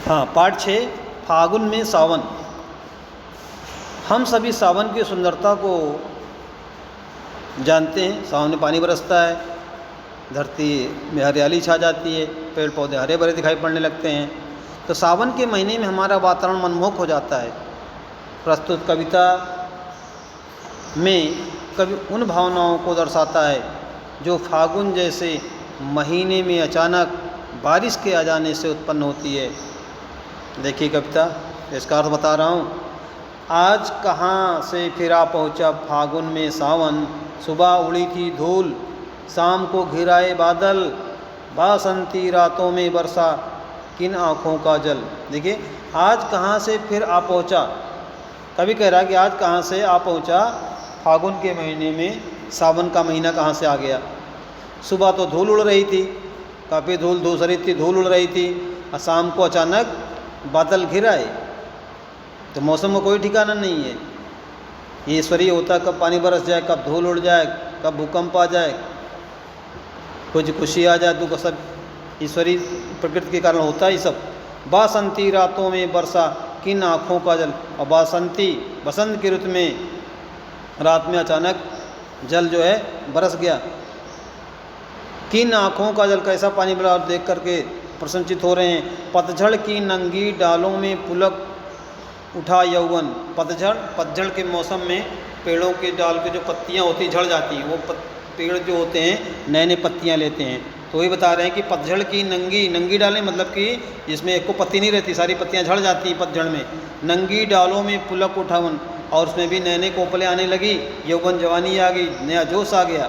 हाँ, पाठ 6 फागुन में सावन। हम सभी सावन की सुंदरता को जानते हैं। सावन में पानी बरसता है, धरती में हरियाली छा जाती है, पेड़ पौधे हरे भरे दिखाई पड़ने लगते हैं। तो सावन के महीने में हमारा वातावरण मनमोहक हो जाता है। प्रस्तुत कविता में कवि उन भावनाओं को दर्शाता है जो फागुन जैसे महीने में अचानक बारिश के आ जाने से उत्पन्न होती है। देखिए कविता, इसका अर्थ बता रहा हूँ। आज कहाँ से फिर आ पहुँचा फागुन में सावन, सुबह उड़ी थी धूल, शाम को घिराए बादल, बासंती रातों में बरसा किन आँखों का जल। देखिए, आज कहाँ से फिर आ पहुँचा। कभी कह रहा कि आज कहाँ से आ पहुँचा फागुन के महीने में, सावन का महीना कहाँ से आ गया। सुबह तो धूल उड़ रही थी, काफ़ी धूल दूसरी थी, धूल उड़ रही थी, और शाम को अचानक बादल घिर आए। तो मौसम का कोई ठिकाना नहीं है। ये ईश्वरीय होता, कब पानी बरस जाए, कब धूल उड़ जाए, कब भूकंप आ जाए, कुछ खुशी आ जाए, दुख, सब ईश्वरीय प्रकृति के कारण होता ही सब। बासंती रातों में बरसा किन आँखों का जल। और बासंती, बसंत की ऋतु में रात में अचानक जल जो है बरस गया। किन आँखों का जल, कैसा पानी बरा देख करके प्रसन्नचित हो रहे हैं। पतझड़ की नंगी डालों में पुलक उठा यौवन। पतझड़ के मौसम में पेड़ों के डाल के जो पत्तियां होती झड़ जाती हैं, वो पेड़ जो होते हैं नए नए पत्तियां लेते हैं। तो वही बता रहे हैं कि पतझड़ की नंगी डालें, मतलब कि जिसमें एक को पत्ती नहीं रहती, सारी पत्तियां झड़ जाती हैं पतझड़ में। नंगी डालों में पुलक उठावन, और उसमें भी नए नए कोपलें आने लगी, यौवन जवानी आ गई, नया जोश आ गया।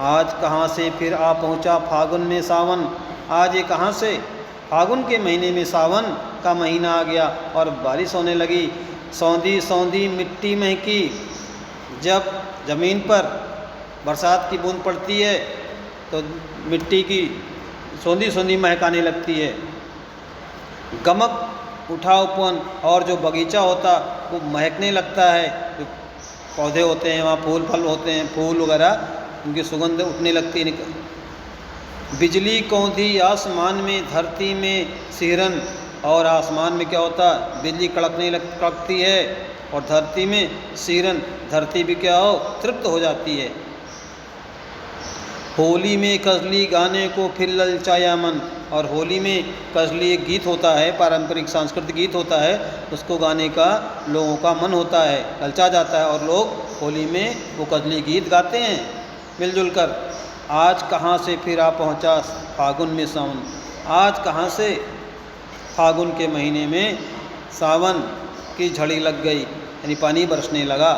आज कहाँ से फिर आ पहुँचा फागुन में सावन। आज ये कहाँ से, फागुन के महीने में सावन का महीना आ गया और बारिश होने लगी। सौंधी सौंधी मिट्टी महकी, जब ज़मीन पर बरसात की बूंद पड़ती है तो मिट्टी की सौंधी सौंधी महक आने लगती है। गमक उठा उपवन, और जो बगीचा होता वो महकने लगता है। जो पौधे होते हैं वहाँ फूल फल होते हैं, फूल वगैरह, उनकी सुगंध उठने लगती है। बिजली कौंधी आसमान में, धरती में सिहरन, और आसमान में क्या होता, बिजली कड़कती है, और धरती में सिहरन, धरती भी क्या हो, तृप्त हो जाती है। होली में कजली गाने को फिर ललचाया मन, और होली में कजली एक गीत होता है, पारंपरिक सांस्कृतिक गीत होता है, उसको गाने का लोगों का मन होता है, ललचा जाता है, और लोग होली में वो कजली गीत गाते हैं मिलजुल कर। आज कहाँ से फिर आ पहुँचा फागुन में सावन। आज कहाँ से फागुन के महीने में सावन की झड़ी लग गई, यानी पानी बरसने लगा।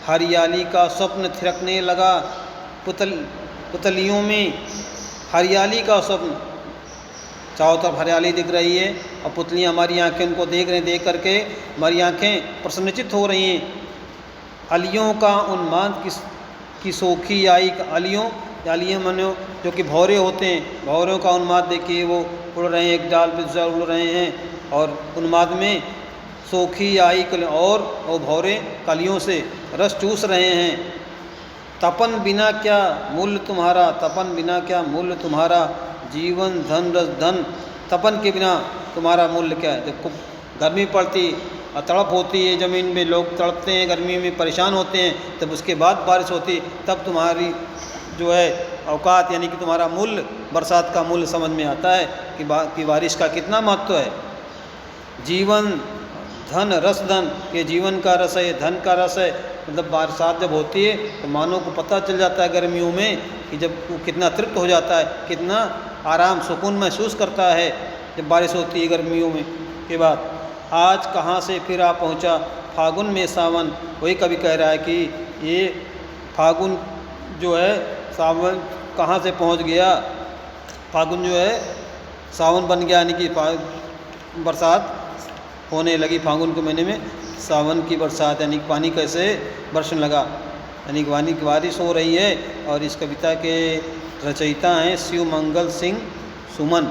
हरियाली का स्वप्न थिरकने लगा, पुतलियों में हरियाली का स्वप्न, चारों तरफ हरियाली दिख रही है, और पुतलियाँ, हमारी आँखें उनको देख रहे हैं, देख करके हमारी आँखें प्रसन्नचित हो रही हैं। अलियों का उन्माद की सोखी आई, अलियों मनो जो कि भौरे होते हैं, भौरों का उन्माद देखिए, वो उड़ रहे हैं, एक डाल पे दूसरा उड़ रहे हैं, और उन्माद में सोखी आई, और वो भौरे कलियों से रस चूस रहे हैं। तपन बिना क्या मूल्य तुम्हारा, तपन बिना क्या मूल्य तुम्हारा, जीवन धन रस धन। तपन के बिना तुम्हारा मूल्य क्या है। जब गर्मी पड़ती और तड़प होती है, ज़मीन में लोग तड़पते हैं, गर्मी में परेशान होते हैं, तब उसके बाद बारिश होती, तब तुम्हारी जो है औकात, यानी कि तुम्हारा मूल्य, बरसात का मूल्य समझ में आता है कि बारिश का कितना महत्व है। जीवन धन रस धन, ये जीवन का रस है, धन का रस है। मतलब बरसात जब होती है तो मानव को पता चल जाता है गर्मियों में कि जब वो कितना तृप्त हो जाता है, कितना आराम सुकून महसूस करता है जब बारिश होती है गर्मियों में के बाद। आज कहाँ से फिर आ पहुँचा फागुन में सावन। वही कवि कह रहा है कि ये फागुन जो है, सावन कहाँ से पहुँच गया, फागुन जो है सावन बन गया, यानी कि बरसात होने लगी फागुन के महीने में, सावन की बरसात, यानी पानी कैसे बरसने लगा, यानी पानी की बारिश हो रही है। और इस कविता के रचयिता हैं शिव मंगल सिंह सुमन।